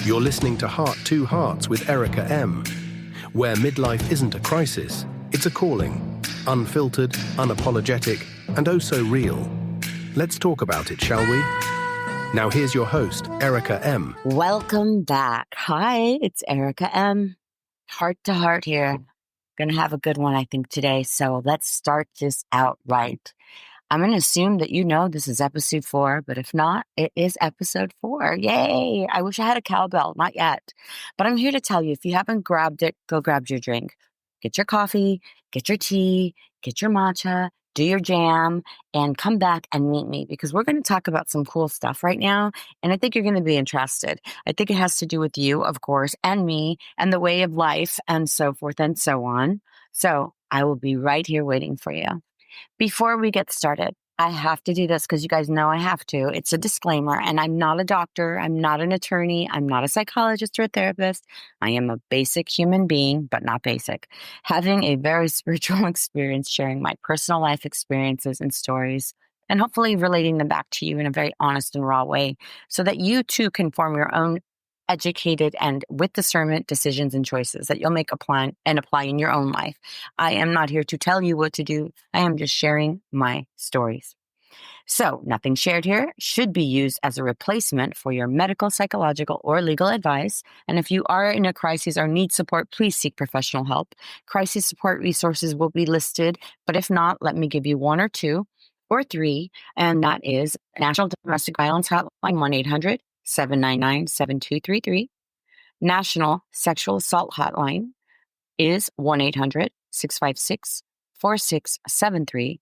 You're listening to Heart to Hearts with Erika M, where midlife isn't a crisis, it's a calling. Unfiltered, unapologetic, and oh so real. Let's talk about it, shall we? Now here's your host, Erika M. Welcome back. Hi, it's Erika M. Heart to Heart here. Gonna have a good one, I think, today. So let's start this out right. I'm going to assume that you know this is episode 4, but if not, it is episode 4. Yay! I wish I had a cowbell. Not yet. But I'm here to tell you, if you haven't grabbed it, go grab your drink. Get your coffee, get your tea, get your matcha, do your jam, and come back and meet me because we're going to talk about some cool stuff right now. And I think you're going to be interested. I think it has to do with you, of course, and me, and the way of life, and so forth and so on. So I will be right here waiting for you. Before we get started, I have to do this because you guys know I have to. It's a disclaimer, and I'm not a doctor. I'm not an attorney. I'm not a psychologist or a therapist. I am a basic human being, but not basic, having a very spiritual experience, sharing my personal life experiences and stories, and hopefully relating them back to you in a very honest and raw way so that you too can form your own educated and with discernment decisions and choices that you'll make apply in your own life. I am not here to tell you what to do. I am just sharing my stories. So nothing shared here should be used as a replacement for your medical, psychological, or legal advice. And if you are in a crisis or need support, please seek professional help. Crisis support resources will be listed, but if not, let me give you 1 or 2 or 3, and that is National Domestic Violence Hotline 1-800-799-7233. National Sexual Assault Hotline is 1-800-656-4673.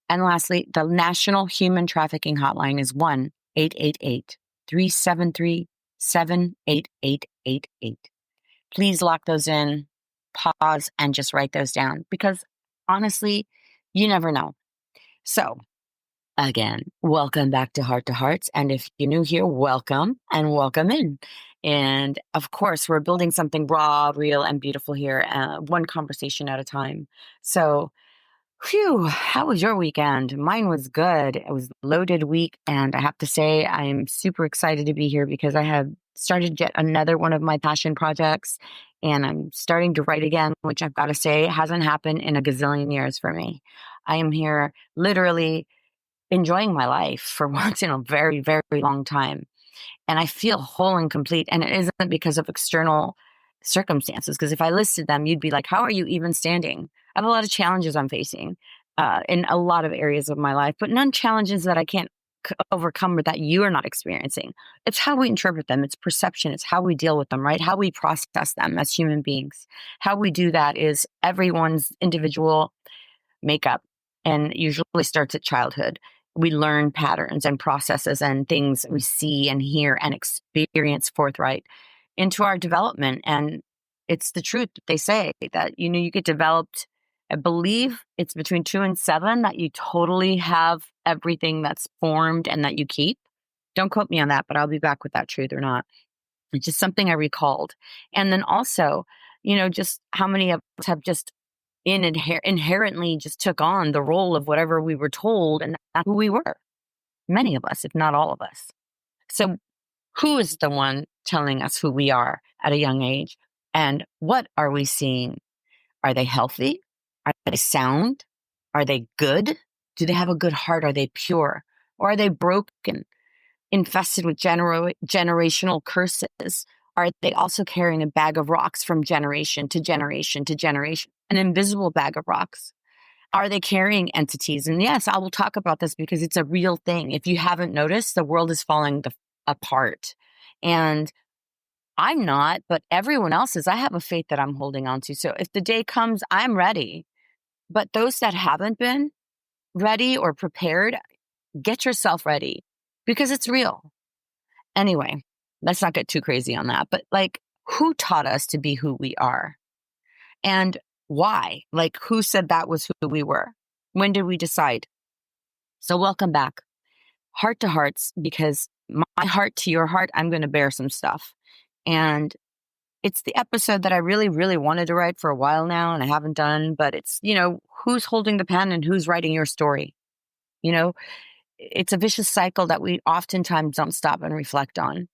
And lastly, the National Human Trafficking Hotline is 1-888-373-78888. Please lock those in, pause, and just write those down because honestly, you never know. So again, welcome back to Heart to Hearts. And if you're new here, welcome and welcome in. And of course, we're building something raw, real, and beautiful here, one conversation at a time. So, how was your weekend? Mine was good. It was a loaded week. And I have to say, I'm super excited to be here because I have started yet another one of my passion projects. And I'm starting to write again, which I've got to say hasn't happened in a gazillion years for me. I am here literally enjoying my life for once in a very, very long time. And I feel whole and complete. And it isn't because of external circumstances. Because if I listed them, you'd be like, how are you even standing? I have a lot of challenges I'm facing in a lot of areas of my life, but none challenges that I can't overcome or that you are not experiencing. It's how we interpret them. It's perception. It's how we deal with them, right? How we process them as human beings. How we do that is everyone's individual makeup and usually starts at childhood. We learn patterns and processes and things we see and hear and experience forthright into our development. And it's the truth. They say that, you get developed, I believe it's between 2 and 7 that you totally have everything that's formed and that you keep. Don't quote me on that, but I'll be back with that truth or not. It's just something I recalled. And then also, just how many of us have just inherently just took on the role of whatever we were told, and that's who we were. Many of us, if not all of us. So who is the one telling us who we are at a young age? And what are we seeing? Are they healthy? Are they sound? Are they good? Do they have a good heart? Are they pure? Or are they broken, infested with generational curses? Are they also carrying a bag of rocks from generation to generation to generation? An invisible bag of rocks? Are they carrying entities? And yes, I will talk about this because it's a real thing. If you haven't noticed, the world is falling apart. And I'm not, but everyone else is. I have a faith that I'm holding on to. So if the day comes, I'm ready. But those that haven't been ready or prepared, get yourself ready because it's real. Anyway, let's not get too crazy on that. But who taught us to be who we are? And why? Who said that was who we were? When did we decide? So welcome back. Heart to Hearts, because my heart to your heart, I'm going to bear some stuff. And it's the episode that I really, really wanted to write for a while now, and I haven't done, but it's, who's holding the pen and who's writing your story? It's a vicious cycle that we oftentimes don't stop and reflect on.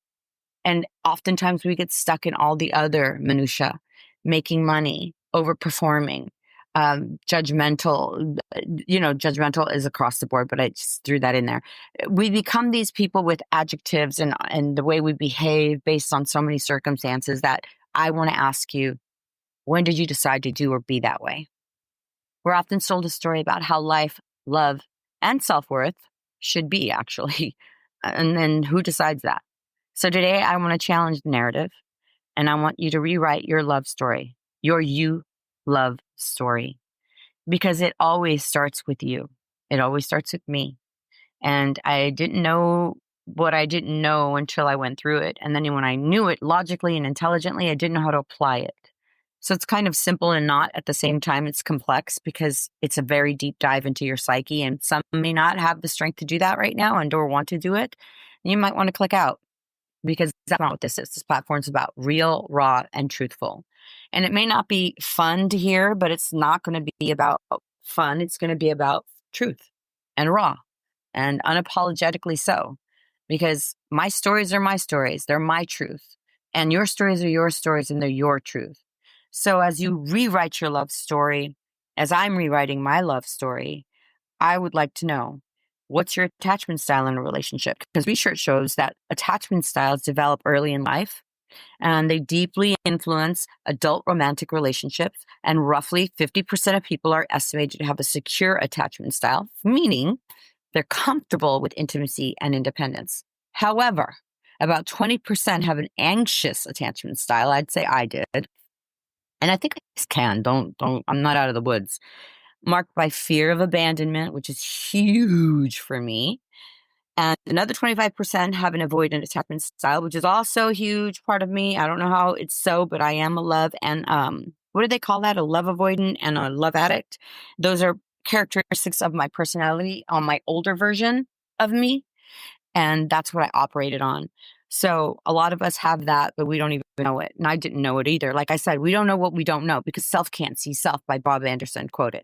And oftentimes we get stuck in all the other minutia, making money, overperforming, judgmental. Judgmental is across the board, but I just threw that in there. We become these people with adjectives and the way we behave based on so many circumstances that I want to ask you, when did you decide to do or be that way? We're often told a story about how life, love, and self-worth should be, actually. And then who decides that? So today I want to challenge the narrative, and I want you to rewrite your love story, your you love story, because it always starts with you. It always starts with me. And I didn't know what I didn't know until I went through it. And then when I knew it logically and intelligently, I didn't know how to apply it. So it's kind of simple and not at the same time. It's complex because it's a very deep dive into your psyche, and some may not have the strength to do that right now and or want to do it. You might want to click out, because that's not what this is. This platform's about real, raw, and truthful. And it may not be fun to hear, but it's not going to be about fun. It's going to be about truth and raw and unapologetically so, because my stories are my stories. They're my truth. And your stories are your stories, and they're your truth. So as you rewrite your love story, as I'm rewriting my love story, I would like to know, what's your attachment style in a relationship? Because research shows that attachment styles develop early in life, and they deeply influence adult romantic relationships. And roughly 50% of people are estimated to have a secure attachment style, meaning they're comfortable with intimacy and independence. However, about 20% have an anxious attachment style. I'd say I did. And I think I just can. I'm not out of the woods. Marked by fear of abandonment, which is huge for me. And another 25% have an avoidant attachment style, which is also a huge part of me. I don't know how it's so, but I am a love and what do they call that? A love avoidant and a love addict. Those are characteristics of my personality on my older version of me. And that's what I operated on. So a lot of us have that, but we don't even know it. And I didn't know it either. Like I said, we don't know what we don't know, because self can't see self, by Bob Anderson quoted.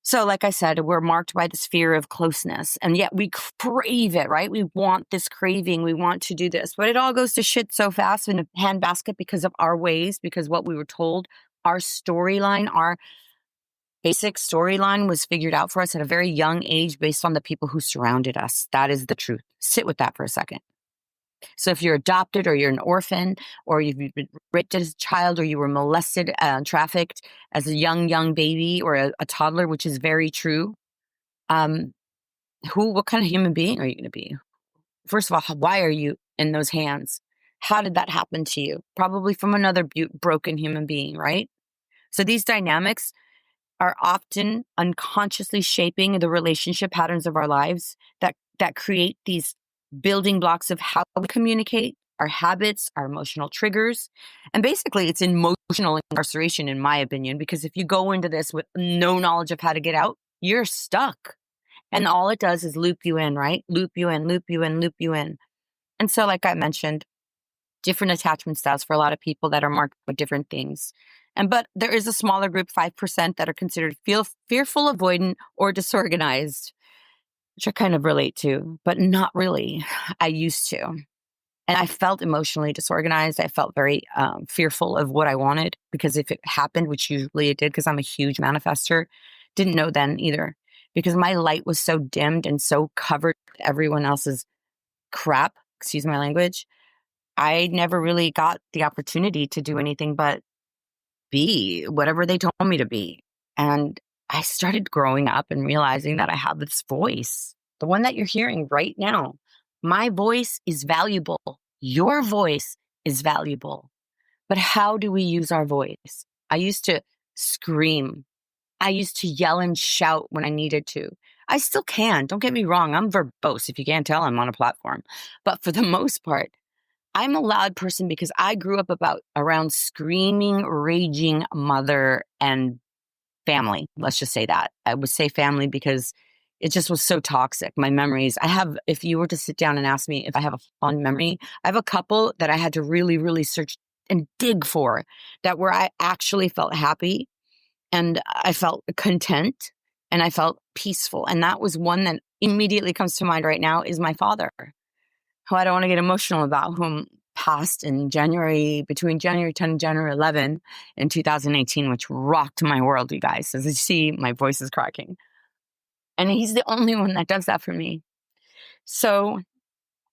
So like I said, we're marked by this fear of closeness, and yet we crave it, right? We want this craving. We want to do this, but it all goes to shit so fast in a handbasket because of our ways, because what we were told, our storyline, our basic storyline was figured out for us at a very young age based on the people who surrounded us. That is the truth. Sit with that for a second. So if you're adopted, or you're an orphan, or you've been raped as a child, or you were molested, trafficked as a young baby, or a toddler, which is very true, what kind of human being are you going to be? First of all, why are you in those hands? How did that happen to you? Probably from another broken human being, right? So these dynamics are often unconsciously shaping the relationship patterns of our lives that create these building blocks of how we communicate, our habits, our emotional triggers. And basically, it's emotional incarceration, in my opinion, because if you go into this with no knowledge of how to get out, you're stuck. And all it does is loop you in, right? Loop you in, loop you in, loop you in. And so, like I mentioned, different attachment styles for a lot of people that are marked with different things. But there is a smaller group, 5%, that are considered fearful, avoidant, or disorganized, which I kind of relate to, but not really. I used to. And I felt emotionally disorganized. I felt very fearful of what I wanted, because if it happened, which usually it did, because I'm a huge manifester, didn't know then either, because my light was so dimmed and so covered with everyone else's crap, excuse my language. I never really got the opportunity to do anything but be whatever they told me to be. And I started growing up and realizing that I have this voice, the one that you're hearing right now. My voice is valuable. Your voice is valuable. But how do we use our voice? I used to scream. I used to yell and shout when I needed to. I still can. Don't get me wrong. I'm verbose. If you can't tell, I'm on a platform. But for the most part, I'm a loud person because I grew up around screaming, raging mother and family. Let's just say that. I would say family because it just was so toxic. My memories, if you were to sit down and ask me if I have a fond memory, I have a couple that I had to really, really search and dig for, that where I actually felt happy and I felt content and I felt peaceful. And that was one that immediately comes to mind right now, is my father, who I don't want to get emotional about, whom passed in between January 10 and January 11 in 2018, which rocked my world, you guys. As you see, my voice is cracking. And he's the only one that does that for me. So,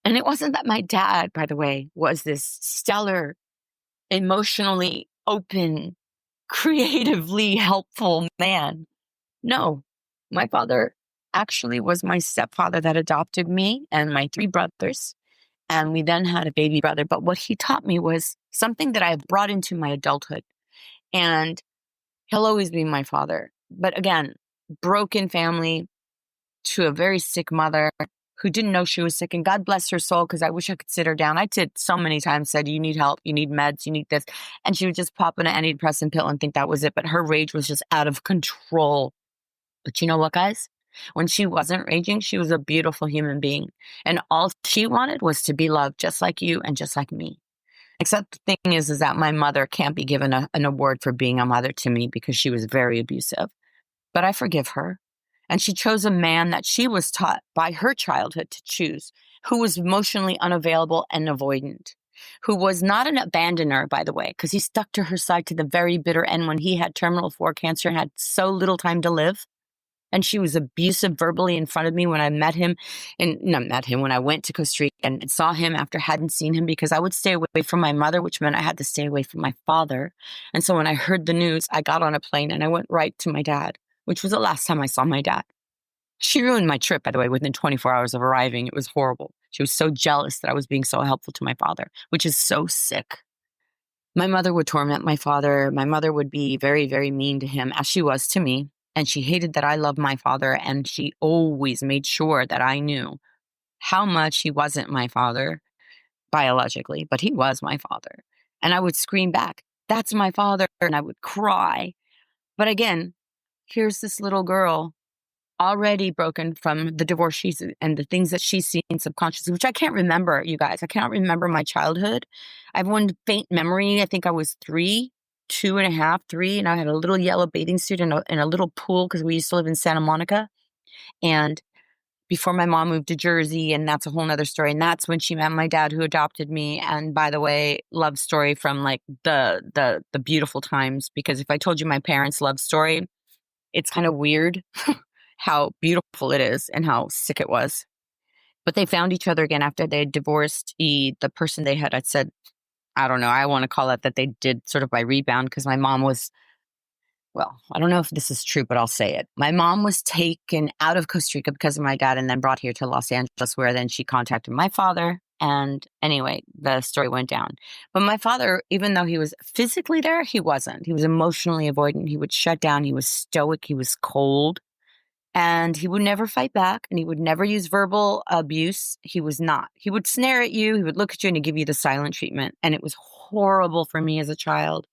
and it wasn't that my dad, by the way, was this stellar, emotionally open, creatively helpful man. No, my father actually was my stepfather that adopted me and my 3 brothers. And we then had a baby brother. But what he taught me was something that I've brought into my adulthood. And he'll always be my father. But again, broken family to a very sick mother who didn't know she was sick. And God bless her soul, because I wish I could sit her down. I did so many times, said, you need help, you need meds, you need this. And she would just pop in an antidepressant pill and think that was it. But her rage was just out of control. But you know what, guys? When she wasn't raging, she was a beautiful human being. And all she wanted was to be loved just like you and just like me. Except the thing is that my mother can't be given an award for being a mother to me because she was very abusive. But I forgive her. And she chose a man that she was taught by her childhood to choose, who was emotionally unavailable and avoidant, who was not an abandoner, by the way, because he stuck to her side to the very bitter end when he had terminal 4 cancer and had so little time to live. And she was abusive verbally in front of me when I met him, when I went to Costa Rica and saw him after I hadn't seen him, because I would stay away from my mother, which meant I had to stay away from my father. And so when I heard the news, I got on a plane and I went right to my dad, which was the last time I saw my dad. She ruined my trip, by the way, within 24 hours of arriving. It was horrible. She was so jealous that I was being so helpful to my father, which is so sick. My mother would torment my father. My mother would be very, very mean to him, as she was to me. And she hated that I loved my father. And she always made sure that I knew how much he wasn't my father biologically, but he was my father. And I would scream back, "That's my father." And I would cry. But again, here's this little girl already broken from the divorce she's and the things that she's seen subconsciously, which I can't remember, you guys. I cannot remember my childhood. I have one faint memory. I think I was 3, 2.5, 3, and I had a little yellow bathing suit in a little pool because we used to live in Santa Monica. And before my mom moved to Jersey, and that's a whole nother story. And that's when she met my dad, who adopted me. And by the way, love story from like the beautiful times, because if I told you my parents' love story, it's kind of weird how beautiful it is and how sick it was. But they found each other again after they had divorced. The person they had said, I don't know, I want to call it that they did sort of by rebound, because my mom was, well, I don't know if this is true, but I'll say it. My mom was taken out of Costa Rica because of my dad and then brought here to Los Angeles, where then she contacted my father. And anyway, the story went down. But my father, even though he was physically there, he wasn't. He was emotionally avoidant. He would shut down. He was stoic. He was cold. And he would never fight back, and he would never use verbal abuse. He was not. He would snare at you. He would look at you and he'd give you the silent treatment. And it was horrible for me as a child.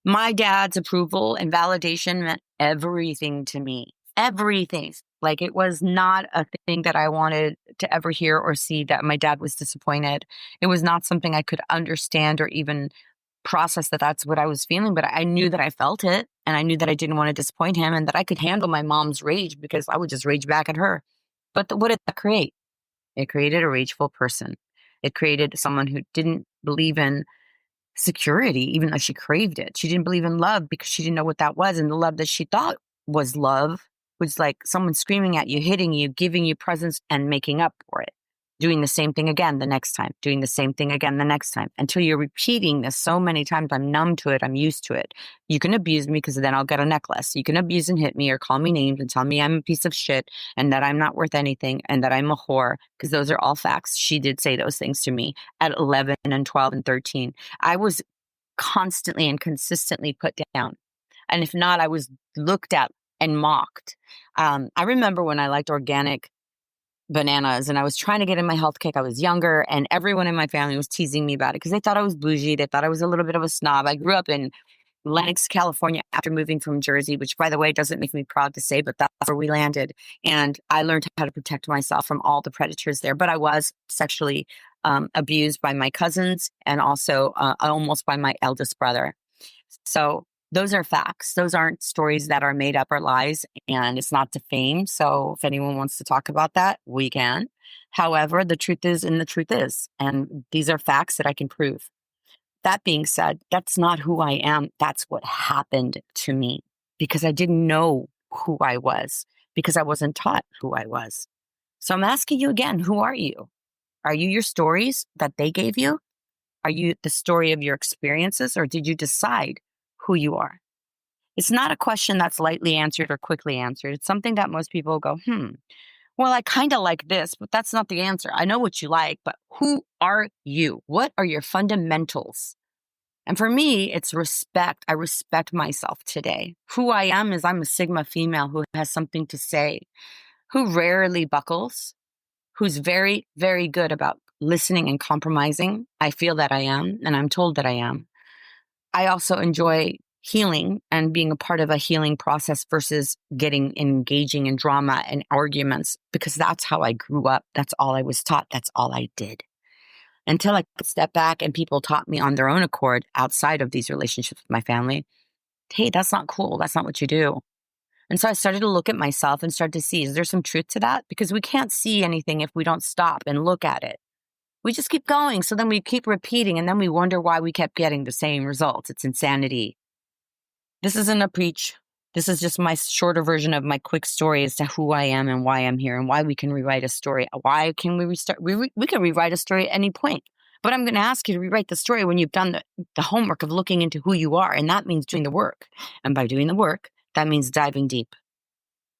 My dad's approval and validation meant everything to me. Everything. Like, it was not a thing that I wanted to ever hear or see, that my dad was disappointed. It was not something I could understand or even process that that's what I was feeling, but I knew that I felt it, and I knew that I didn't want to disappoint him, and that I could handle my mom's rage because I would just rage back at her. But what did that create? It created a rageful person. It created someone who didn't believe in security, even though she craved it. She didn't believe in love because she didn't know what that was. And the love that she thought was love was like someone screaming at you, hitting you, giving you presents, and making up for it. Doing the same thing again the next time, doing the same thing again the next time, until you're repeating this so many times. I'm numb to it. I'm used to it. You can abuse me because then I'll get a necklace. You can abuse and hit me or call me names and tell me I'm a piece of shit and that I'm not worth anything and that I'm a whore, because those are all facts. She did say those things to me at 11 and 12 and 13. I was constantly and consistently put down. And if not, I was looked at and mocked. I remember when I liked organic bananas and I was trying to get in my health kick. I was younger, and everyone in my family was teasing me about it because they thought I was bougie. They thought I was a little bit of a snob. I grew up in Lenox, California, after moving from Jersey, which, by the way, doesn't make me proud to say, but that's where we landed. And I learned how to protect myself from all the predators there. But I was sexually abused by my cousins and also almost by my eldest brother. So those are facts. Those aren't stories that are made up or lies, and it's not defamed. So if anyone wants to talk about that, we can. However, the truth is, and the truth is, and these are facts that I can prove. That being said, that's not who I am. That's what happened to me because I didn't know who I was, because I wasn't taught who I was. So I'm asking you again, who are you? Are you your stories that they gave you? Are you the story of your experiences, or did you decide who you are? It's not a question that's lightly answered or quickly answered. It's something that most people go, well, I kind of like this, but that's not the answer. I know what you like, but who are you? What are your fundamentals? And for me, it's respect. I respect myself today. Who I am is I'm a Sigma female who has something to say, who rarely buckles, who's very, very good about listening and compromising. I feel that I am, and I'm told that I am. I also enjoy healing and being a part of a healing process versus engaging in drama and arguments, because that's how I grew up. That's all I was taught. That's all I did. Until I could step back and people taught me on their own accord outside of these relationships with my family, hey, that's not cool. That's not what you do. And so I started to look at myself and start to see, is there some truth to that? Because we can't see anything if we don't stop and look at it. We just keep going. So then we keep repeating, and then we wonder why we kept getting the same results. It's insanity. This isn't a preach. This is just my shorter version of my quick story as to who I am and why I'm here and why we can rewrite a story. Why can we restart? We can rewrite a story at any point. But I'm going to ask you to rewrite the story when you've done the homework of looking into who you are. And that means doing the work. And by doing the work, that means diving deep.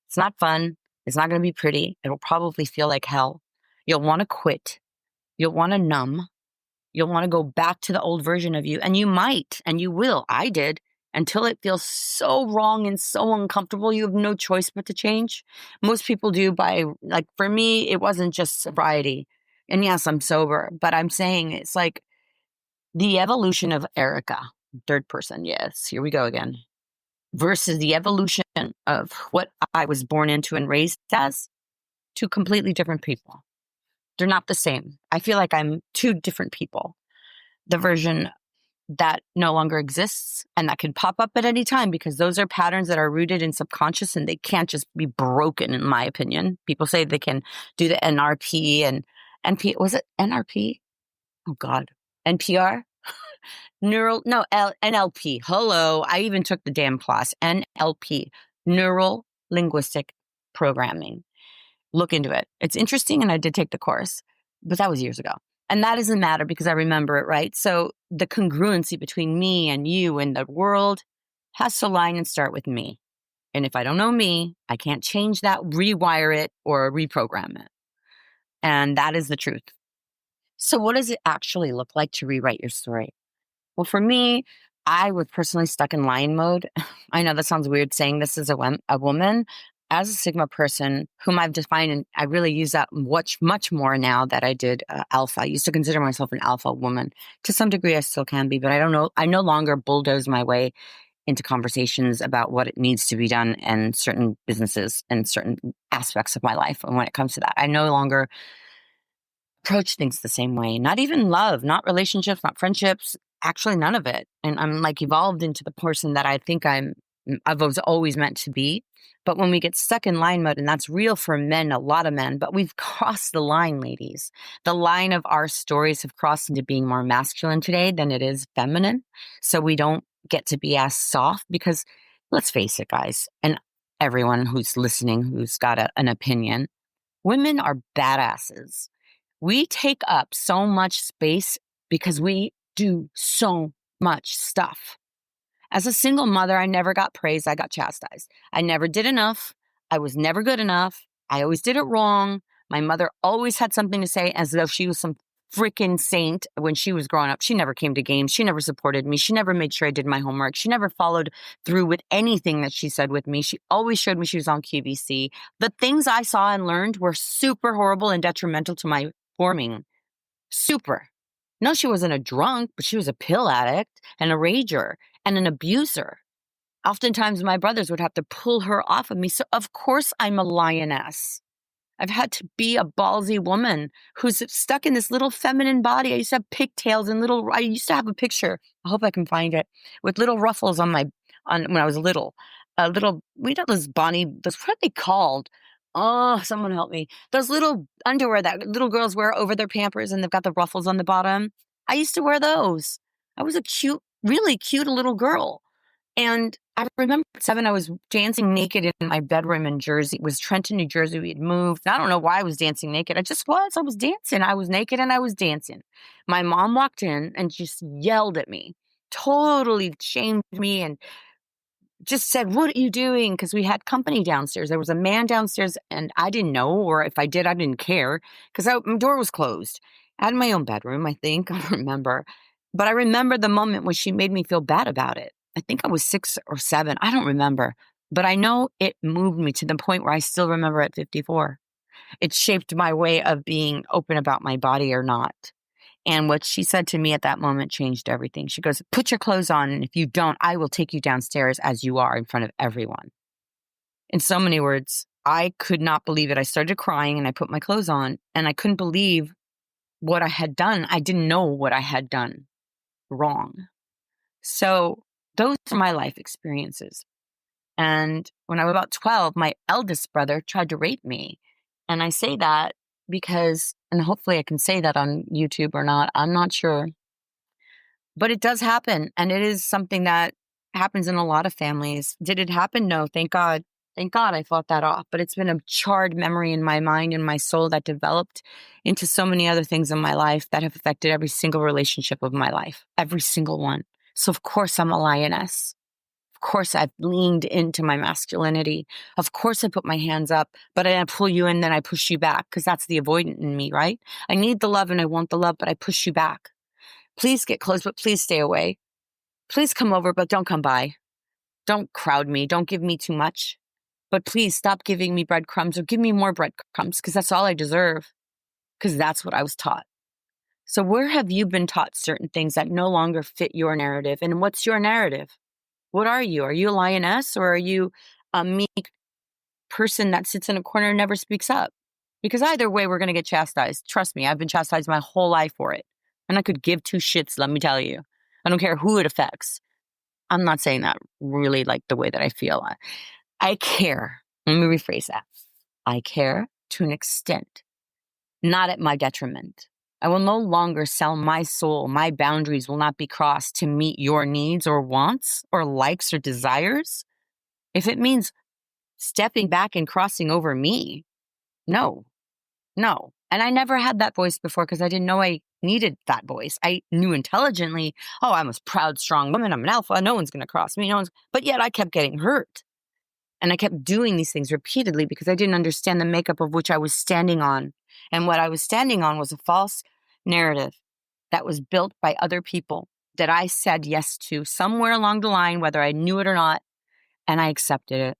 It's not fun. It's not going to be pretty. It'll probably feel like hell. You'll want to quit. You'll want to numb. You'll want to go back to the old version of you. And you might, and you will. I did. Until it feels so wrong and so uncomfortable, you have no choice but to change. Most people do for me, it wasn't just sobriety. And yes, I'm sober, but I'm saying it's like the evolution of Erika, third person. Yes, here we go again. Versus the evolution of what I was born into and raised as, two completely different people. They're not the same. I feel like I'm two different people. The version that no longer exists and that can pop up at any time, because those are patterns that are rooted in subconscious and they can't just be broken, in my opinion. People say they can do the NRP and was it NRP? Oh God. NPR? NLP. Hello. I even took the damn class. NLP. Neural Linguistic Programming. Look into it. It's interesting, and I did take the course, but that was years ago. And that doesn't matter because I remember it, right? So the congruency between me and you and the world has to align and start with me. And if I don't know me, I can't change that, rewire it, or reprogram it. And that is the truth. So what does it actually look like to rewrite your story? Well, for me, I was personally stuck in lion mode. I know that sounds weird saying this as a woman. As a Sigma person whom I've defined, and I really use that much more now that I did alpha. I used to consider myself an alpha woman. To some degree, I still can be, but I don't know. I no longer bulldoze my way into conversations about what it needs to be done in certain businesses and certain aspects of my life. And when it comes to that, I no longer approach things the same way. Not even love, not relationships, not friendships, actually none of it. And I'm like evolved into the person that I think I've always meant to be. But when we get stuck in line mode, and that's real for men, a lot of men, but we've crossed the line, ladies. The line of our stories have crossed into being more masculine today than it is feminine. So we don't get to be as soft because, let's face it, guys, and everyone who's listening who's got an opinion, women are badasses. We take up so much space because we do so much stuff. As a single mother, I never got praised. I got chastised. I never did enough. I was never good enough. I always did it wrong. My mother always had something to say, as though she was some freaking saint when she was growing up. She never came to games. She never supported me. She never made sure I did my homework. She never followed through with anything that she said with me. She always showed me she was on QVC. The things I saw and learned were super horrible and detrimental to my forming. Super. No, she wasn't a drunk, but she was a pill addict and a rager and an abuser. Oftentimes, my brothers would have to pull her off of me. So, of course, I'm a lioness. I've had to be a ballsy woman who's stuck in this little feminine body. I used to have pigtails and I used to have a picture. I hope I can find it with little ruffles on when I was little. We know those Bonnie, what are they called? Oh, someone help me. Those little underwear that little girls wear over their Pampers and they've got the ruffles on the bottom. I used to wear those. I was a cute, really cute little girl. And I remember at 7, I was dancing naked in my bedroom in Jersey. It was Trenton, New Jersey. We had moved. I don't know why I was dancing naked. I just was. I was dancing. I was naked and I was dancing. My mom walked in and just yelled at me, totally shamed me, and just said, "What are you doing?" Because we had company downstairs. There was a man downstairs, and I didn't know, or if I did, I didn't care because my door was closed. I had my own bedroom, I think. I don't remember. But I remember the moment when she made me feel bad about it. I think I was 6 or 7. I don't remember. But I know it moved me to the point where I still remember at 54. It shaped my way of being open about my body or not. And what she said to me at that moment changed everything. She goes, "Put your clothes on, and if you don't, I will take you downstairs as you are in front of everyone." In so many words, I could not believe it. I started crying and I put my clothes on, and I couldn't believe what I had done. I didn't know what I had done wrong. So those are my life experiences. And when I was about 12, my eldest brother tried to rape me. And I say that because, and hopefully I can say that on YouTube or not, I'm not sure. But it does happen. And it is something that happens in a lot of families. Did it happen? No, thank God. Thank God I fought that off. But it's been a charred memory in my mind and my soul that developed into so many other things in my life that have affected every single relationship of my life, every single one. So of course I'm a lioness. Of course I've leaned into my masculinity. Of course I put my hands up, but I pull you in, then I push you back because that's the avoidant in me, right? I need the love and I want the love, but I push you back. Please get close, but please stay away. Please come over, but don't come by. Don't crowd me. Don't give me too much. But please stop giving me breadcrumbs or give me more breadcrumbs because that's all I deserve because that's what I was taught. So where have you been taught certain things that no longer fit your narrative? And what's your narrative? What are you? Are you a lioness or are you a meek person that sits in a corner and never speaks up? Because either way, we're going to get chastised. Trust me, I've been chastised my whole life for it. And I could give two shits, let me tell you. I don't care who it affects. I'm not saying that really like the way that I feel. I care. Let me rephrase that. I care to an extent, not at my detriment. I will no longer sell my soul. My boundaries will not be crossed to meet your needs or wants or likes or desires. If it means stepping back and crossing over me, no. And I never had that voice before because I didn't know I needed that voice. I knew intelligently, oh, I'm a proud, strong woman. I'm an alpha. No one's going to cross me. But yet I kept getting hurt. And I kept doing these things repeatedly because I didn't understand the makeup of which I was standing on. And what I was standing on was a false narrative that was built by other people that I said yes to somewhere along the line, whether I knew it or not. And I accepted it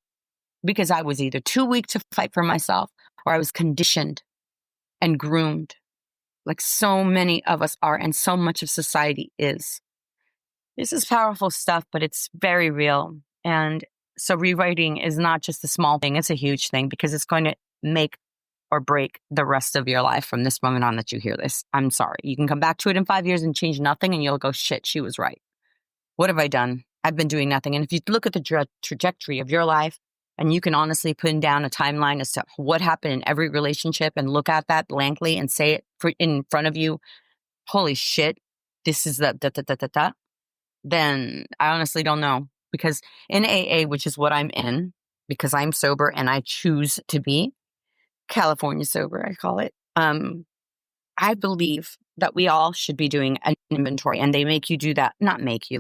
because I was either too weak to fight for myself or I was conditioned and groomed like so many of us are and so much of society is. This is powerful stuff, but it's very real. And so rewriting is not just a small thing. It's a huge thing because it's going to make or break the rest of your life from this moment on that you hear this. I'm sorry. You can come back to it in 5 years and change nothing and you'll go, shit, she was right. What have I done? I've been doing nothing. And if you look at the trajectory of your life and you can honestly put down a timeline as to what happened in every relationship and look at that blankly and say it in front of you, holy shit, this is the then I honestly don't know. Because in AA, which is what I'm in, because I'm sober and I choose to be California sober, I call it, I believe that we all should be doing an inventory and they make you do that. Not make you,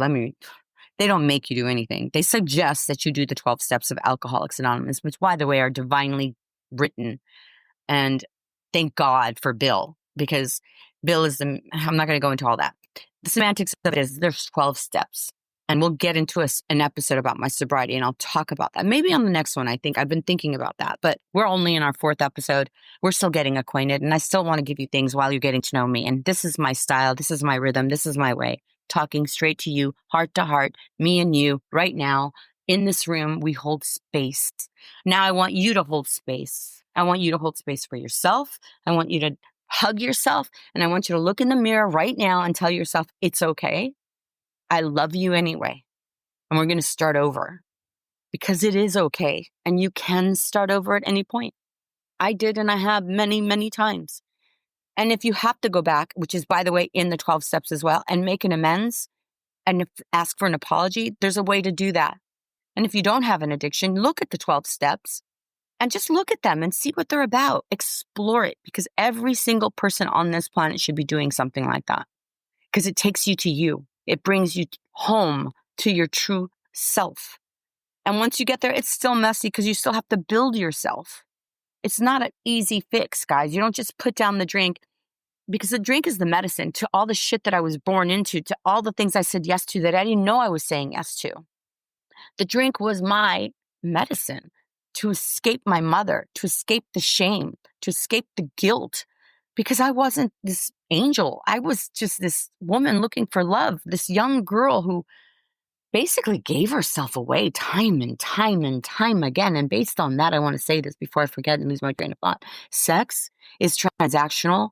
they don't make you do anything. They suggest that you do the 12 steps of Alcoholics Anonymous, which by the way are divinely written. And thank God for Bill, because Bill is I'm not going to go into all that. The semantics of it is there's 12 steps. And we'll get into an episode about my sobriety and I'll talk about that. Maybe on the next one, I think. I've been thinking about that. But we're only in our 4th episode. We're still getting acquainted. And I still want to give you things while you're getting to know me. And this is my style. This is my rhythm. This is my way. Talking straight to you, heart to heart, me and you right now. In this room, we hold space. Now I want you to hold space. I want you to hold space for yourself. I want you to hug yourself. And I want you to look in the mirror right now and tell yourself, it's okay. I love you anyway. And we're going to start over because it is okay. And you can start over at any point. I did, and I have many, many times. And if you have to go back, which is, by the way, in the 12 steps as well, and make an amends and ask for an apology, there's a way to do that. And if you don't have an addiction, look at the 12 steps and just look at them and see what they're about. Explore it, because every single person on this planet should be doing something like that, because it takes you to you. It brings you home to your true self. And once you get there, it's still messy because you still have to build yourself. It's not an easy fix, guys. You don't just put down the drink, because the drink is the medicine to all the shit that I was born into, to all the things I said yes to that I didn't know I was saying yes to. The drink was my medicine to escape my mother, to escape the shame, to escape the guilt, because I wasn't this angel. I was just this woman looking for love, this young girl who basically gave herself away time and time and time again. And based on that, I want to say this before I forget and lose my train of thought. Sex is transactional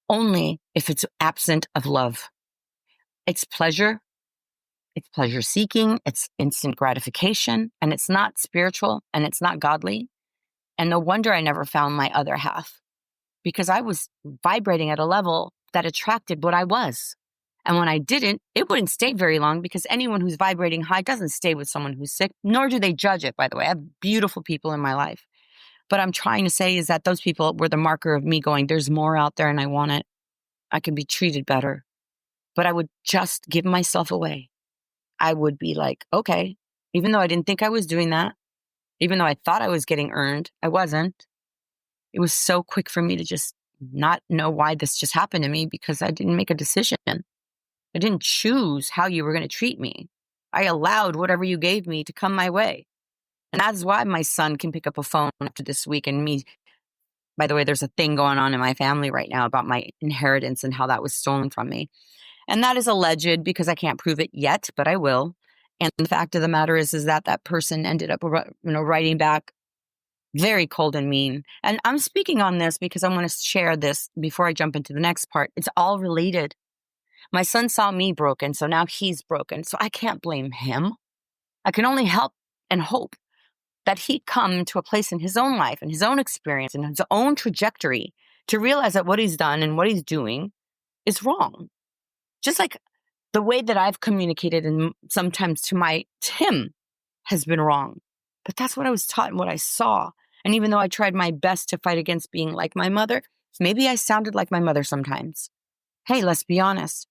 only if it's absent of love. It's pleasure seeking, it's instant gratification, and it's not spiritual, and it's not godly. And no wonder I never found my other half, because I was vibrating at a level that attracted what I was. And when I didn't, it wouldn't stay very long, because anyone who's vibrating high doesn't stay with someone who's sick, nor do they judge it, by the way. I have beautiful people in my life. But I'm trying to say is that those people were the marker of me going, there's more out there and I want it. I can be treated better. But I would just give myself away. I would be like, okay, even though I didn't think I was doing that, even though I thought I was getting earned, I wasn't. It was so quick for me to just not know why this just happened to me, because I didn't make a decision. I didn't choose how you were going to treat me. I allowed whatever you gave me to come my way. And that's why my son can pick up a phone after this week. And me, by the way, there's a thing going on in my family right now about my inheritance and how that was stolen from me. And that is alleged, because I can't prove it yet, but I will. And the fact of the matter is that person ended up, writing back very cold and mean. And I'm speaking on this because I want to share this before I jump into the next part. It's all related. My son saw me broken, so now he's broken. So I can't blame him. I can only help and hope that he come to a place in his own life and his own experience and his own trajectory to realize that what he's done and what he's doing is wrong. Just like the way that I've communicated and sometimes to him has been wrong. But that's what I was taught and what I saw. And even though I tried my best to fight against being like my mother, maybe I sounded like my mother sometimes. Hey, let's be honest.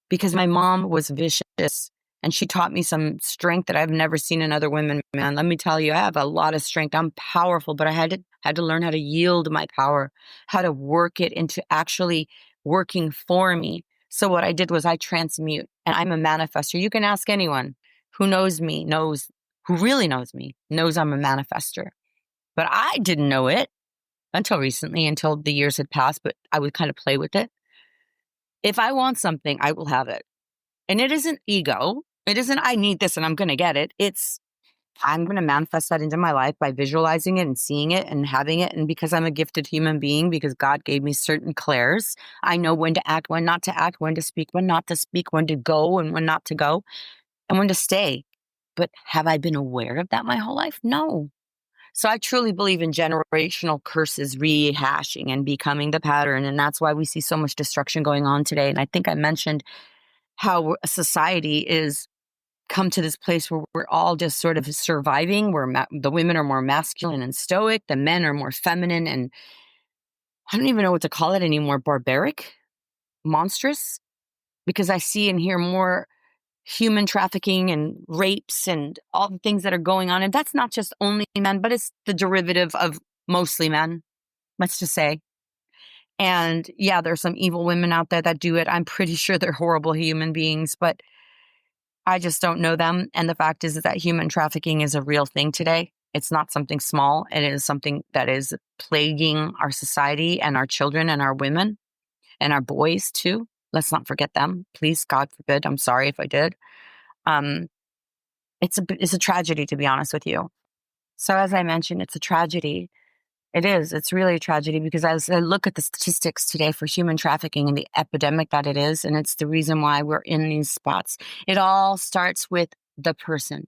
Because my mom was vicious and she taught me some strength that I've never seen in other women. Man, let me tell you, I have a lot of strength. I'm powerful, but I had to learn how to yield my power, how to work it into actually working for me. So what I did was I transmute, and I'm a manifester. You can ask anyone who knows me, who really knows me, knows I'm a manifester. But I didn't know it until recently, until the years had passed, but I would kind of play with it. If I want something, I will have it. And it isn't ego. It isn't I need this and I'm going to get it. It's I'm going to manifest that into my life by visualizing it and seeing it and having it. And because I'm a gifted human being, because God gave me certain clairs, I know when to act, when not to act, when to speak, when not to speak, when to go and when not to go, and when to stay. But have I been aware of that my whole life? No. So I truly believe in generational curses rehashing and becoming the pattern. And that's why we see so much destruction going on today. And I think I mentioned how a society is come to this place where we're all just sort of surviving, where the women are more masculine and stoic, the men are more feminine and I don't even know what to call it anymore, barbaric, monstrous, because I see and hear more human trafficking and rapes and all the things that are going on. And that's not just only men, but it's the derivative of mostly men, let's just say. And yeah, there's some evil women out there that do it. I'm pretty sure they're horrible human beings, but I just don't know them. And the fact is that human trafficking is a real thing today. It's not something small. It is something that is plaguing our society and our children and our women and our boys too. Let's not forget them. Please, God forbid. I'm sorry if I did. It's a tragedy, to be honest with you. So as I mentioned, it's a tragedy. It is. It's really a tragedy because as I look at the statistics today for human trafficking and the epidemic that it is, and it's the reason why we're in these spots, it all starts with the person.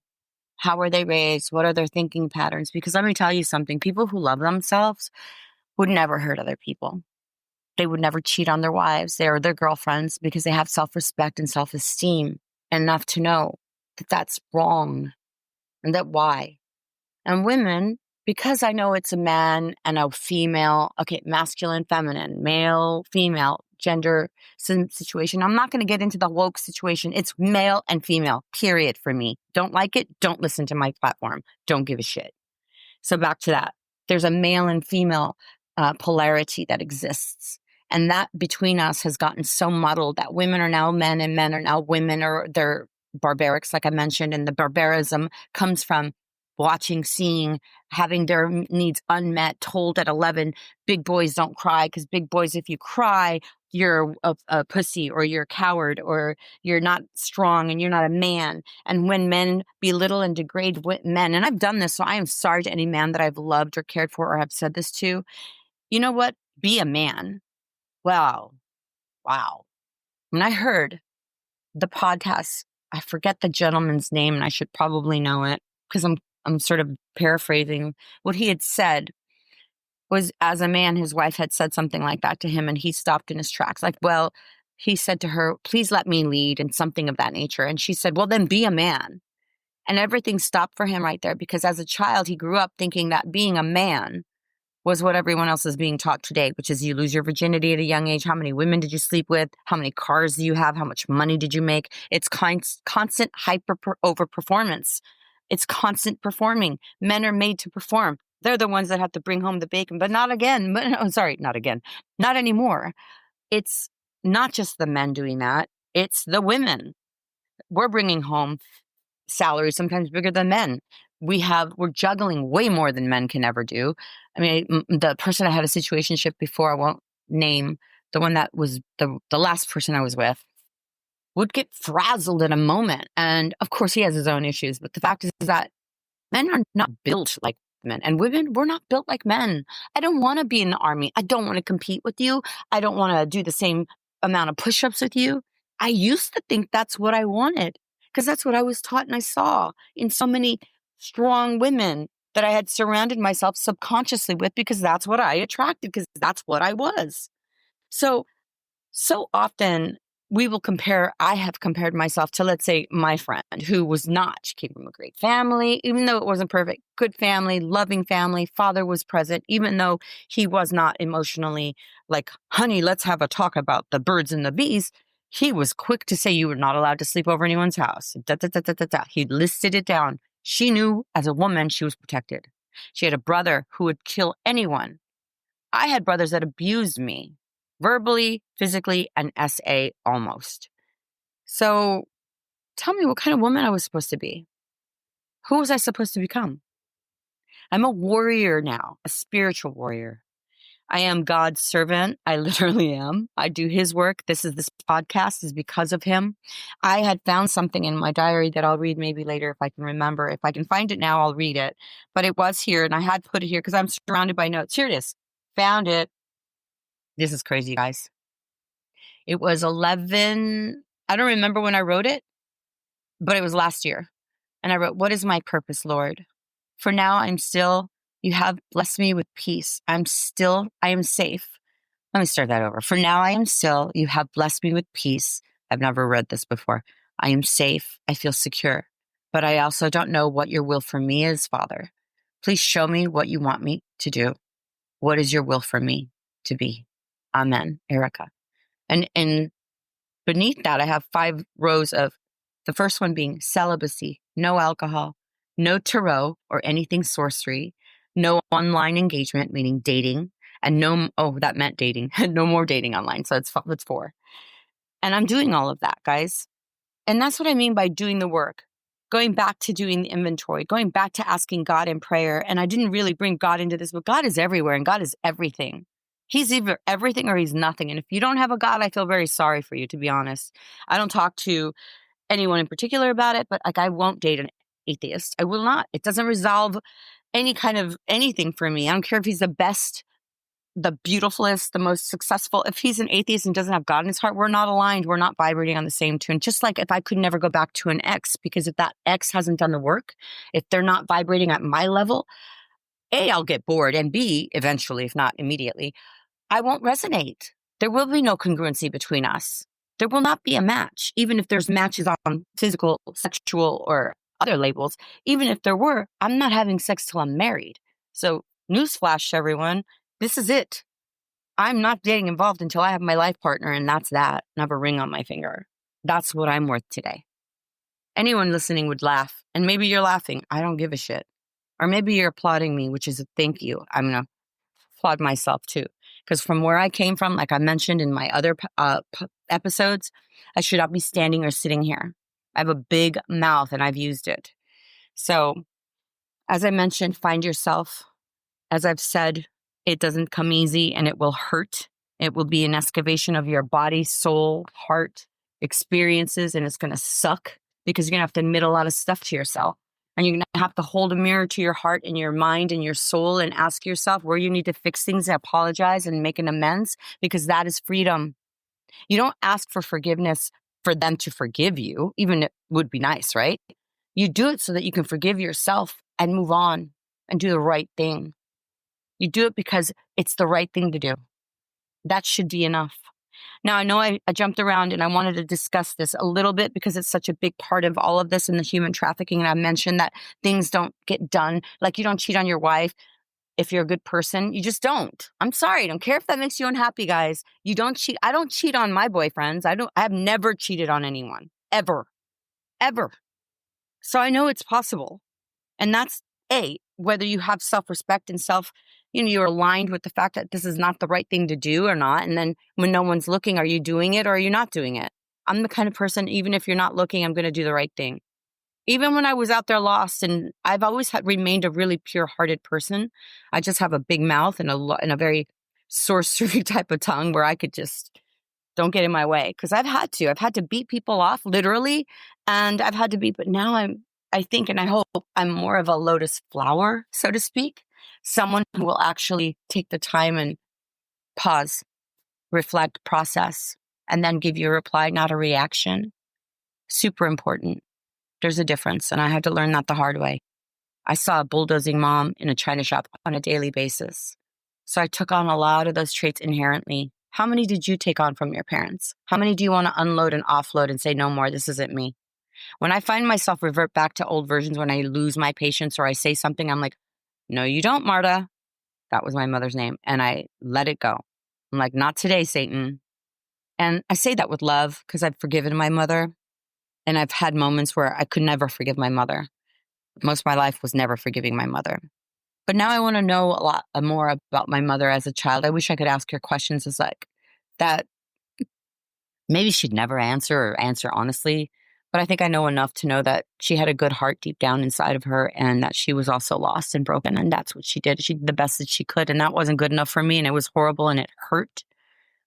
How are they raised? What are their thinking patterns? Because let me tell you something, people who love themselves would never hurt other people. They would never cheat on their wives or their girlfriends because they have self-respect and self-esteem enough to know that that's wrong and that why. And women, because I know it's a man and a female, okay, masculine, feminine, male, female, gender situation. I'm not going to get into the woke situation. It's male and female, period, for me. Don't like it? Don't listen to my platform. Don't give a shit. So back to that. There's a male and female polarity that exists. And that between us has gotten so muddled that women are now men and men are now women, or they're barbarics, like I mentioned. And the barbarism comes from watching, seeing, having their needs unmet, told at 11, big boys don't cry, because big boys, if you cry, you're a pussy, or you're a coward, or you're not strong and you're not a man. And when men belittle and degrade men, and I've done this, so I am sorry to any man that I've loved or cared for or have said this to. You know what? Be a man. Wow. When I heard the podcast, I forget the gentleman's name, and I should probably know it because I'm sort of paraphrasing. What he had said was, as a man, his wife had said something like that to him, and he stopped in his tracks. Like, well, he said to her, please let me lead, and something of that nature. And she said, well, then be a man. And everything stopped for him right there, because as a child, he grew up thinking that being a man was what everyone else is being taught today, which is you lose your virginity at a young age. How many women did you sleep with? How many cars do you have? How much money did you make? It's constant overperformance. It's constant performing. Men are made to perform. They're the ones that have to bring home the bacon, but not again. Not again. Not anymore. It's not just the men doing that. It's the women. We're bringing home salaries sometimes bigger than men. We're juggling way more than men can ever do. I mean, the person I had a situationship before, I won't name, the one that was the last person I was with, would get frazzled in a moment. And of course he has his own issues, but the fact is that men are not built like men, and women, we're not built like men. I don't want to be in the army. I don't want to compete with you. I don't want to do the same amount of push-ups with you. I used to think that's what I wanted, because that's what I was taught and I saw in so many strong women that I had surrounded myself subconsciously with, because that's what I attracted, because that's what I was. So often I have compared myself to, let's say, my friend who was not. She came from a great family, even though it wasn't perfect, good family, loving family, father was present, even though he was not emotionally like, honey, let's have a talk about the birds and the bees. He was quick to say you were not allowed to sleep over anyone's house. He listed it down. She knew as a woman she was protected. She had a brother who would kill anyone. I had brothers that abused me, verbally, physically, and SA almost. So tell me what kind of woman I was supposed to be. Who was I supposed to become? I'm a warrior now, a spiritual warrior. I am God's servant. I literally am. I do his work. This podcast is because of him. I had found something in my diary that I'll read maybe later if I can remember. If I can find it now, I'll read it. But it was here, and I had put it here because I'm surrounded by notes. Here it is. Found it. This is crazy, guys. It was 11. I don't remember when I wrote it, but it was last year. And I wrote, what is my purpose, Lord? For now, you have blessed me with peace. I am safe. Let me start that over. For now, I am still, you have blessed me with peace. I've never read this before. I am safe. I feel secure, but I also don't know what your will for me is, Father. Please show me what you want me to do. What is your will for me to be? Amen, Erika. And beneath that, I have 5 rows of the first one being celibacy, no alcohol, no tarot or anything sorcery, no online engagement, meaning dating, and that meant dating, no more dating online. So it's 4. And I'm doing all of that, guys. And that's what I mean by doing the work, going back to doing the inventory, going back to asking God in prayer. And I didn't really bring God into this, but God is everywhere and God is everything. He's either everything or he's nothing. And if you don't have a God, I feel very sorry for you, to be honest. I don't talk to anyone in particular about it, but I won't date an atheist. I will not. It doesn't resolve any kind of anything for me. I don't care if he's the best, the beautifulest, the most successful. If he's an atheist and doesn't have God in his heart, we're not aligned. We're not vibrating on the same tune. Just like if I could never go back to an ex, because if that ex hasn't done the work, if they're not vibrating at my level, A, I'll get bored, and B, eventually, if not immediately, I won't resonate. There will be no congruency between us. There will not be a match, even if there's matches on physical, sexual, or other labels. Even if there were, I'm not having sex till I'm married. So, newsflash, everyone, this is it. I'm not getting involved until I have my life partner, and that's that. And I have a ring on my finger. That's what I'm worth today. Anyone listening would laugh, and maybe you're laughing. I don't give a shit. Or maybe you're applauding me, which is a thank you. I'm going to applaud myself too. Because from where I came from, like I mentioned in my other episodes, I should not be standing or sitting here. I have a big mouth and I've used it. So, as I mentioned, find yourself. As I've said, it doesn't come easy and it will hurt. It will be an excavation of your body, soul, heart, experiences, and it's going to suck because you're going to have to admit a lot of stuff to yourself. And you're going to have to hold a mirror to your heart and your mind and your soul and ask yourself where you need to fix things and apologize and make an amends, because that is freedom. You don't ask for forgiveness for them to forgive you, even it would be nice, right? You do it so that you can forgive yourself and move on and do the right thing. You do it because it's the right thing to do. That should be enough. Now, I know I jumped around and I wanted to discuss this a little bit because it's such a big part of all of this in the human trafficking. And I mentioned that things don't get done. Like, you don't cheat on your wife if you're a good person. You just don't. I'm sorry. I don't care if that makes you unhappy, guys. You don't cheat. I don't cheat on my boyfriends. I have never cheated on anyone. Ever. Ever. So I know it's possible. And that's whether you have self-respect and you're aligned with the fact that this is not the right thing to do or not. And then when no one's looking, are you doing it or are you not doing it? I'm the kind of person, even if you're not looking, I'm going to do the right thing. Even when I was out there lost, and I've always remained a really pure-hearted person. I just have a big mouth and a very sorcery type of tongue where I could just don't get in my way, because I've had to beat people off literally. And I've had to but now I think, and I hope I'm more of a lotus flower, so to speak. Someone who will actually take the time and pause, reflect, process, and then give you a reply, not a reaction. Super important. There's a difference, and I had to learn that the hard way. I saw a bulldozing mom in a china shop on a daily basis. So I took on a lot of those traits inherently. How many did you take on from your parents? How many do you want to unload and offload and say, no more, this isn't me? When I find myself revert back to old versions, when I lose my patience or I say something, I'm like, no, you don't, Marta. That was my mother's name. And I let it go. I'm like, not today, Satan. And I say that with love because I've forgiven my mother. And I've had moments where I could never forgive my mother. Most of my life was never forgiving my mother. But now I want to know a lot more about my mother as a child. I wish I could ask her questions as like that. Maybe she'd never answer or answer honestly. But I think I know enough to know that she had a good heart deep down inside of her, and that she was also lost and broken. And that's what she did. She did the best that she could. And that wasn't good enough for me. And it was horrible and it hurt.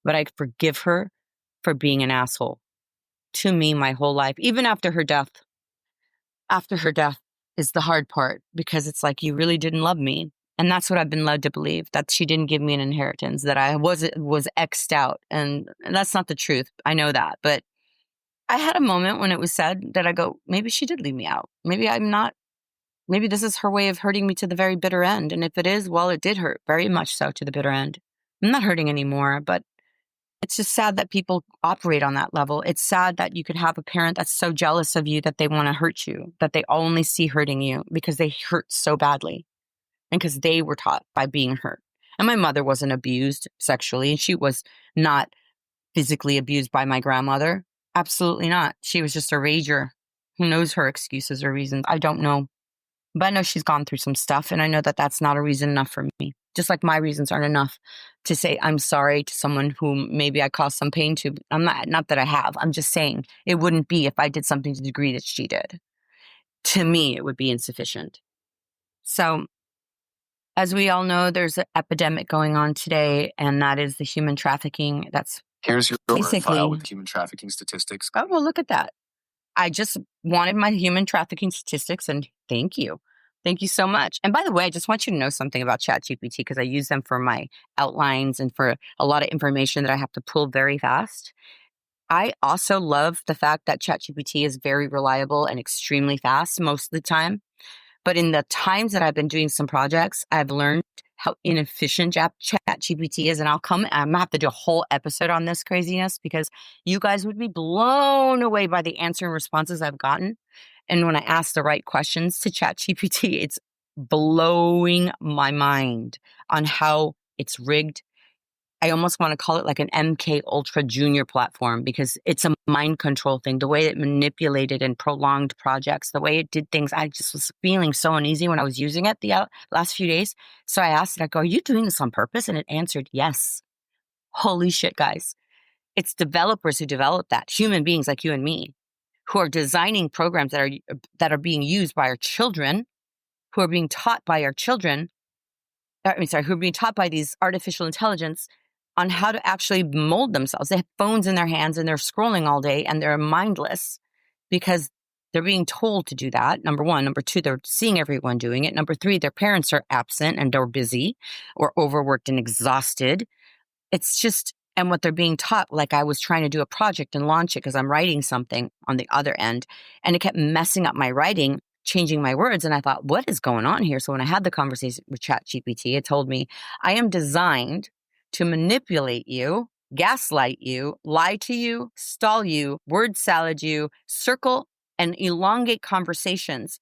But I forgive her for being an asshole to me my whole life, even after her death. After her death is the hard part, because it's like, you really didn't love me. And that's what I've been led to believe, that she didn't give me an inheritance, that I was X'd out. And that's not the truth. I know that. But I had a moment when it was said that I go, maybe she did leave me out. Maybe this is her way of hurting me to the very bitter end. And if it is, well, it did hurt very much so to the bitter end. I'm not hurting anymore, but it's just sad that people operate on that level. It's sad that you could have a parent that's so jealous of you that they want to hurt you, that they only see hurting you because they hurt so badly and because they were taught by being hurt. And my mother wasn't abused sexually, and she was not physically abused by my grandmother. Absolutely not. She was just a rager. Who knows her excuses or reasons? I don't know. But I know she's gone through some stuff, and I know that that's not a reason enough for me. Just like my reasons aren't enough to say I'm sorry to someone whom maybe I caused some pain to. I'm not that I have. I'm just saying it wouldn't be if I did something to the degree that she did. To me, it would be insufficient. So, as we all know, there's an epidemic going on today, and that is the human trafficking. That's Here's your basically file with human trafficking statistics. Oh, well, look at that. I just wanted my human trafficking statistics, and thank you. Thank you so much. And by the way, I just want you to know something about ChatGPT, because I use them for my outlines and for a lot of information that I have to pull very fast. I also love the fact that ChatGPT is very reliable and extremely fast most of the time. But in the times that I've been doing some projects, I've learned how inefficient ChatGPT is. And I'm going to have to do a whole episode on this craziness because you guys would be blown away by the answer and responses I've gotten. And when I ask the right questions to ChatGPT, it's blowing my mind on how it's rigged. I almost want to call it like an MK Ultra Junior platform because it's a mind control thing. The way it manipulated and prolonged projects, the way it did things, I just was feeling so uneasy when I was using it the last few days. So I asked it, I go, are you doing this on purpose? And it answered, yes. Holy shit, guys. It's developers who develop that, human beings like you and me, who are designing programs that are being used by our children, who are being taught by our children, who are being taught by these artificial intelligence on how to actually mold themselves. They have phones in their hands and they're scrolling all day and they're mindless because they're being told to do that. Number one. Number two, they're seeing everyone doing it. Number three, their parents are absent and they're busy or overworked and exhausted. It's just, and what they're being taught, like I was trying to do a project and launch it because I'm writing something on the other end and it kept messing up my writing, changing my words. And I thought, what is going on here? So when I had the conversation with ChatGPT, it told me, I am designed to manipulate you, gaslight you, lie to you, stall you, word salad you, circle and elongate conversations.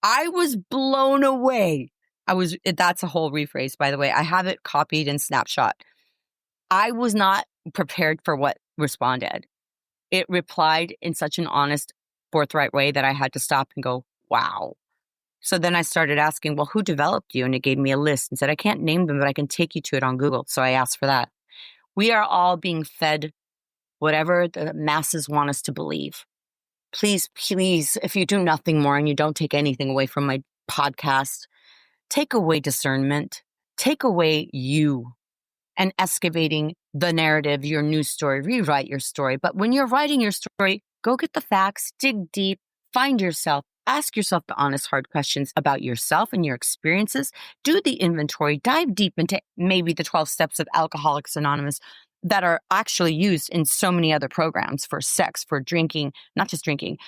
I was blown away. That's a whole rephrase, by the way. I have it copied in Snapshot. I was not prepared for what responded. It replied in such an honest, forthright way that I had to stop and go, wow. So then I started asking, well, who developed you? And it gave me a list and said, I can't name them, but I can take you to it on Google. So I asked for that. We are all being fed whatever the masses want us to believe. Please, please, if you do nothing more and you don't take anything away from my podcast, take away discernment, take away you and excavating the narrative, your news story, rewrite your story. But when you're writing your story, go get the facts, dig deep, find yourself. Ask yourself the honest, hard questions about yourself and your experiences. Do the inventory. Dive deep into maybe the 12 steps of Alcoholics Anonymous that are actually used in so many other programs for sex, for drinking, not just drinking,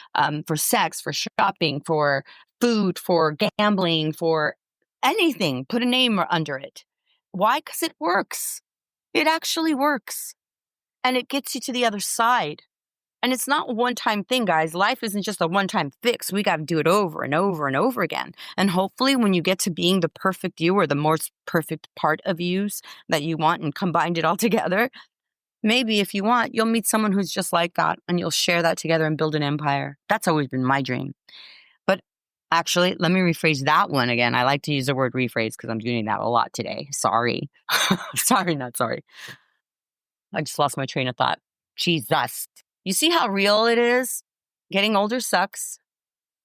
for sex, for shopping, for food, for gambling, for anything. Put a name under it. Why? Because it works. It actually works. And it gets you to the other side. And it's not a one-time thing, guys. Life isn't just a one-time fix. We got to do it over and over and over again. And hopefully when you get to being the perfect you or the most perfect part of yous that you want and combined it all together, maybe if you want, you'll meet someone who's just like that and you'll share that together and build an empire. That's always been my dream. But actually, let me rephrase that one again. I like to use the word rephrase because I'm doing that a lot today. Sorry. Sorry, not sorry. I just lost my train of thought. Jesus. You see how real it is? Getting older sucks,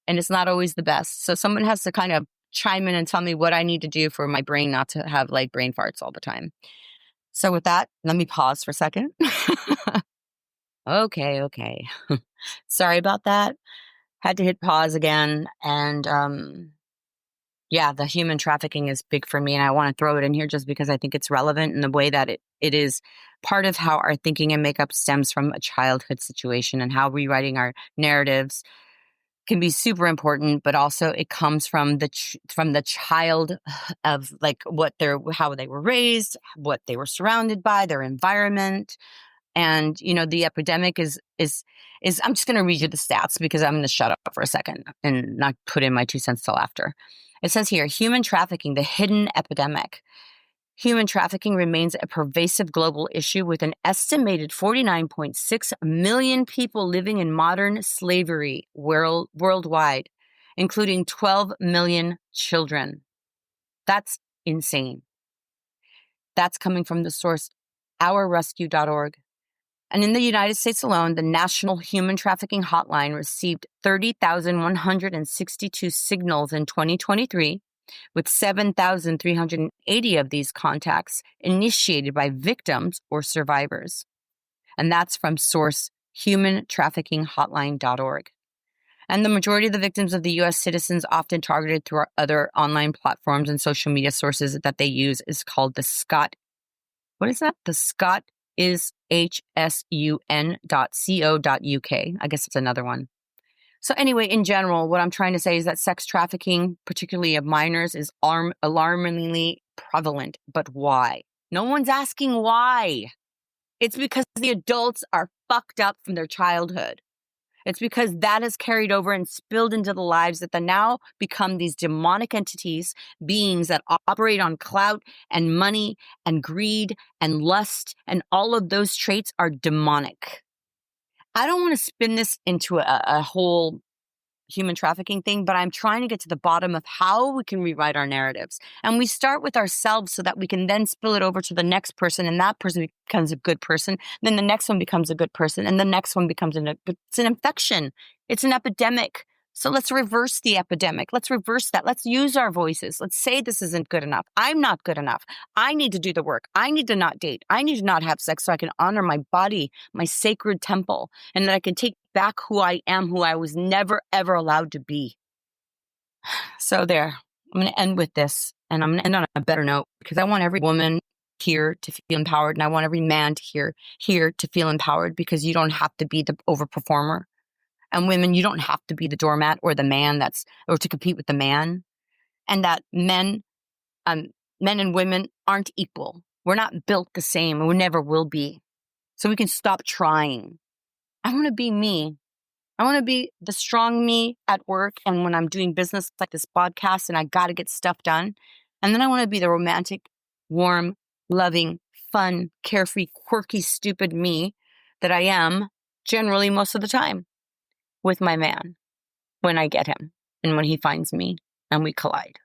and it's not always the best. So someone has to kind of chime in and tell me what I need to do for my brain not to have like brain farts all the time. So with that, let me pause for a second. Okay. Sorry about that. Had to hit pause again. And yeah, the human trafficking is big for me. And I want to throw it in here just because I think it's relevant in the way that it is part of how our thinking and makeup stems from a childhood situation and how rewriting our narratives can be super important, but also it comes from the child of like how they were raised, what they were surrounded by, their environment. And, the epidemic is I'm just going to read you the stats because I'm going to shut up for a second and not put in my 2 cents till after. It says here, human trafficking, the hidden epidemic. Human trafficking remains a pervasive global issue with an estimated 49.6 million people living in modern slavery worldwide, including 12 million children. That's insane. That's coming from the source ourrescue.org. And in the United States alone, the National Human Trafficking Hotline received 30,162 signals in 2023, with 7,380 of these contacts initiated by victims or survivors. And that's from source humantraffickinghotline.org. And the majority of the victims of the U.S. citizens often targeted through our other online platforms and social media sources that they use is called the Scott. What is that? The Scott is hsun.co.uk. I guess it's another one. So anyway, in general, what I'm trying to say is that sex trafficking, particularly of minors, is alarmingly prevalent. But why? No one's asking why. It's because the adults are fucked up from their childhood. It's because that is carried over and spilled into the lives that now become these demonic entities, beings that operate on clout and money and greed and lust, and all of those traits are demonic. I don't want to spin this into a whole human trafficking thing, but I'm trying to get to the bottom of how we can rewrite our narratives. And we start with ourselves so that we can then spill it over to the next person, and that person becomes a good person. Then the next one becomes a good person, and the next one becomes it's an infection. It's an epidemic. So let's reverse the epidemic. Let's reverse that. Let's use our voices. Let's say this isn't good enough. I'm not good enough. I need to do the work. I need to not date. I need to not have sex so I can honor my body, my sacred temple, and that I can take back who I am, who I was never, ever allowed to be. So there, I'm going to end with this, and I'm going to end on a better note because I want every woman here to feel empowered, and I want every man to here to feel empowered, because you don't have to be the overperformer. And women, you don't have to be the doormat or the man or to compete with the man. And that men and women aren't equal. We're not built the same, and we never will be. So we can stop trying. I want to be me. I want to be the strong me at work and when I'm doing business like this podcast and I got to get stuff done. And then I want to be the romantic, warm, loving, fun, carefree, quirky, stupid me that I am generally most of the time with my man when I get him and when he finds me and we collide.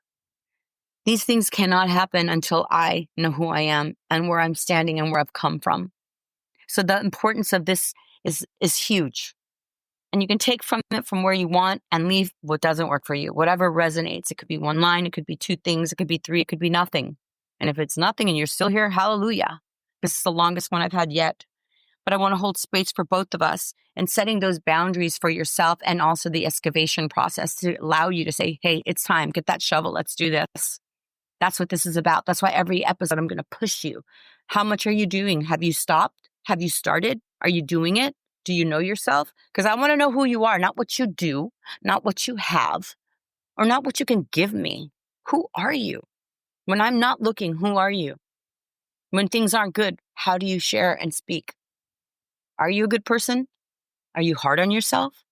These things cannot happen until I know who I am and where I'm standing and where I've come from. So the importance of this is huge. And you can take from it from where you want and leave what doesn't work for you. Whatever resonates. It could be one line. It could be two things. It could be three. It could be nothing. And if it's nothing and you're still here, hallelujah. This is the longest one I've had yet. But I want to hold space for both of us and setting those boundaries for yourself and also the excavation process to allow you to say, hey, it's time. Get that shovel. Let's do this. That's what this is about. That's why every episode I'm going to push you. How much are you doing? Have you stopped? Have you started? Are you doing it? Do you know yourself? Because I want to know who you are, not what you do, not what you have, or not what you can give me. Who are you? When I'm not looking, who are you? When things aren't good, how do you share and speak? Are you a good person? Are you hard on yourself?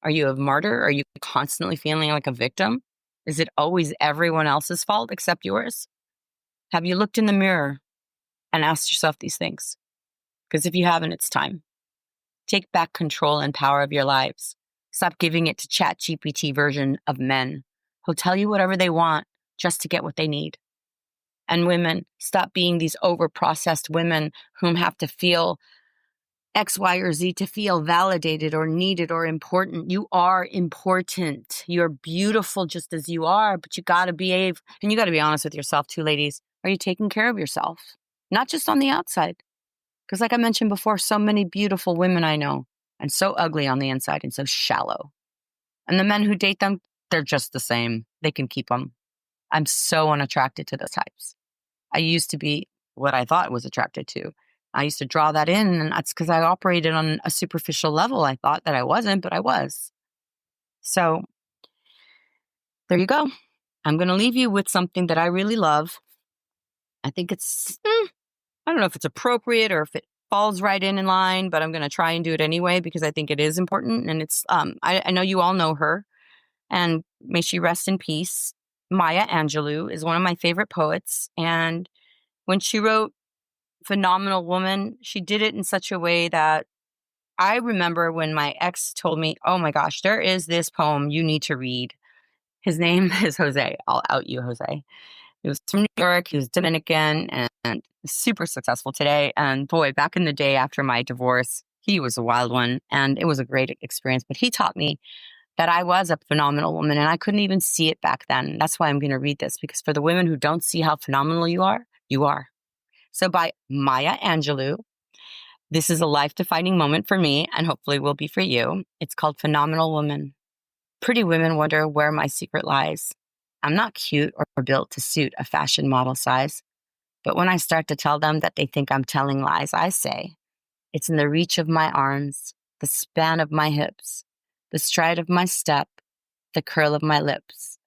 Are you a martyr? Are you constantly feeling like a victim? Is it always everyone else's fault except yours? Have you looked in the mirror and asked yourself these things? Because if you haven't, it's time. Take back control and power of your lives. Stop giving it to ChatGPT version of men who'll tell you whatever they want just to get what they need. And women, stop being these over-processed women whom have to feel X, Y, or Z to feel validated or needed or important. You are important. You're beautiful just as you are, but you got to behave. And you got to be honest with yourself too, ladies. Are you taking care of yourself? Not just on the outside. Because like I mentioned before, so many beautiful women I know, and so ugly on the inside and so shallow. And the men who date them, they're just the same. They can keep them. I'm so unattracted to those types. I used to be what I thought was attracted to. I used to draw that in, and that's because I operated on a superficial level. I thought that I wasn't, but I was. So there you go. I'm going to leave you with something that I really love. I think it's, I don't know if it's appropriate or if it falls right in line, but I'm going to try and do it anyway because I think it is important. And it's, I know you all know her, and may she rest in peace. Maya Angelou is one of my favorite poets. And when she wrote Phenomenal Woman, she did it in such a way that I remember when my ex told me, oh my gosh, there is this poem you need to read. His name is Jose. I'll out you, Jose. He was from New York. He was Dominican and super successful today. And boy, back in the day after my divorce, he was a wild one. And it was a great experience. But he taught me that I was a phenomenal woman, and I couldn't even see it back then. That's why I'm going to read this, because for the women who don't see how phenomenal you are, you are. So by Maya Angelou, this is a life-defining moment for me, and hopefully will be for you. It's called Phenomenal Woman. Pretty women wonder where my secret lies. I'm not cute or built to suit a fashion model size. But when I start to tell them that they think I'm telling lies, I say, it's in the reach of my arms, the span of my hips, the stride of my step, the curl of my lips.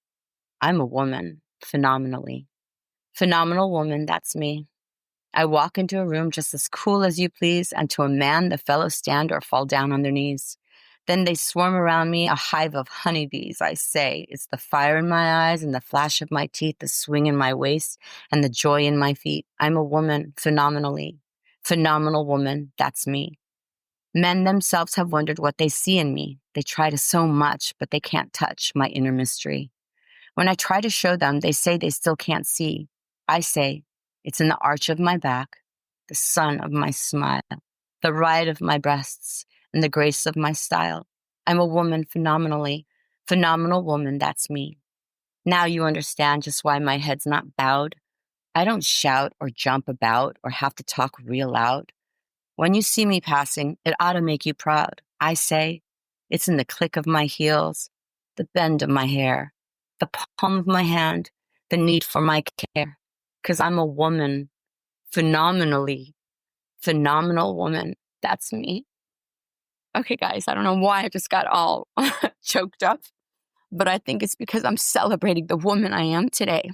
I'm a woman, phenomenally. Phenomenal woman, that's me. I walk into a room just as cool as you please, and to a man, the fellows stand or fall down on their knees. Then they swarm around me, a hive of honeybees, I say. It's the fire in my eyes and the flash of my teeth, the swing in my waist and the joy in my feet. I'm a woman, phenomenally. Phenomenal woman, that's me. Men themselves have wondered what they see in me. They try to so much, but they can't touch my inner mystery. When I try to show them, they say they still can't see. I say, it's in the arch of my back, the sun of my smile, the ride of my breasts, and the grace of my style. I'm a woman phenomenally. Phenomenal woman, that's me. Now you understand just why my head's not bowed. I don't shout or jump about or have to talk real loud. When you see me passing, it ought to make you proud. I say, it's in the click of my heels, the bend of my hair, the palm of my hand, the need for my care. 'Cause I'm a woman, phenomenally. Phenomenal woman, that's me. Okay, guys, I don't know why I just got all choked up, but I think it's because I'm celebrating the woman I am today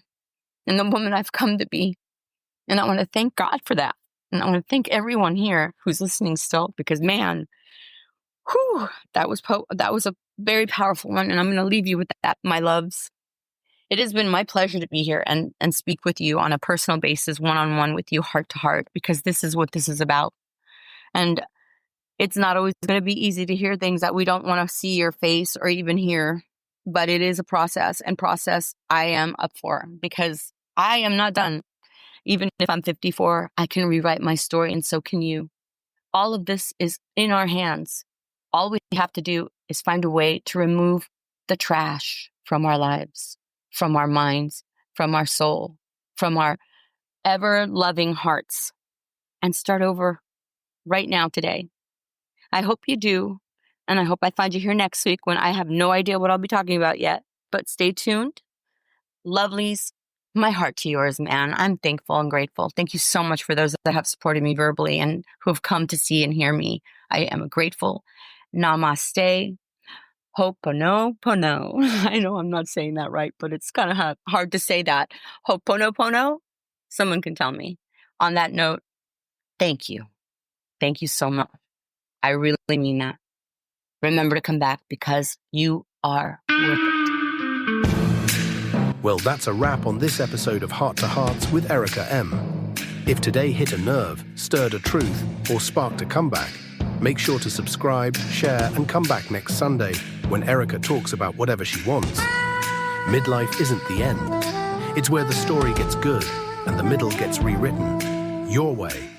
and the woman I've come to be. And I want to thank God for that. And I want to thank everyone here who's listening still, because man, that was a very powerful one. And I'm going to leave you with that, my loves. It has been my pleasure to be here and speak with you on a personal basis, one-on-one with you, heart to heart, because this is what this is about. And it's not always going to be easy to hear things that we don't want to see or face or even hear, but it is a process, and process I am up for, because I am not done. Even if I'm 54, I can rewrite my story, and so can you. All of this is in our hands. All we have to do is find a way to remove the trash from our lives, from our minds, from our soul, from our ever-loving hearts, and start over right now today. I hope you do, and I hope I find you here next week when I have no idea what I'll be talking about yet, but stay tuned. Lovelies, my heart to yours, man. I'm thankful and grateful. Thank you so much for those that have supported me verbally and who have come to see and hear me. I am grateful. Namaste. Ho'oponopono. I know I'm not saying that right, but it's kind of hard to say that. Ho'oponopono? Someone can tell me. On that note, thank you. Thank you so much. I really mean that. Remember to come back, because you are worth it. Well, that's a wrap on this episode of Heart to Hearts with Erika M. If today hit a nerve, stirred a truth, or sparked a comeback, make sure to subscribe, share, and come back next Sunday when Erika talks about whatever she wants. Midlife isn't the end. It's where the story gets good and the middle gets rewritten. Your way.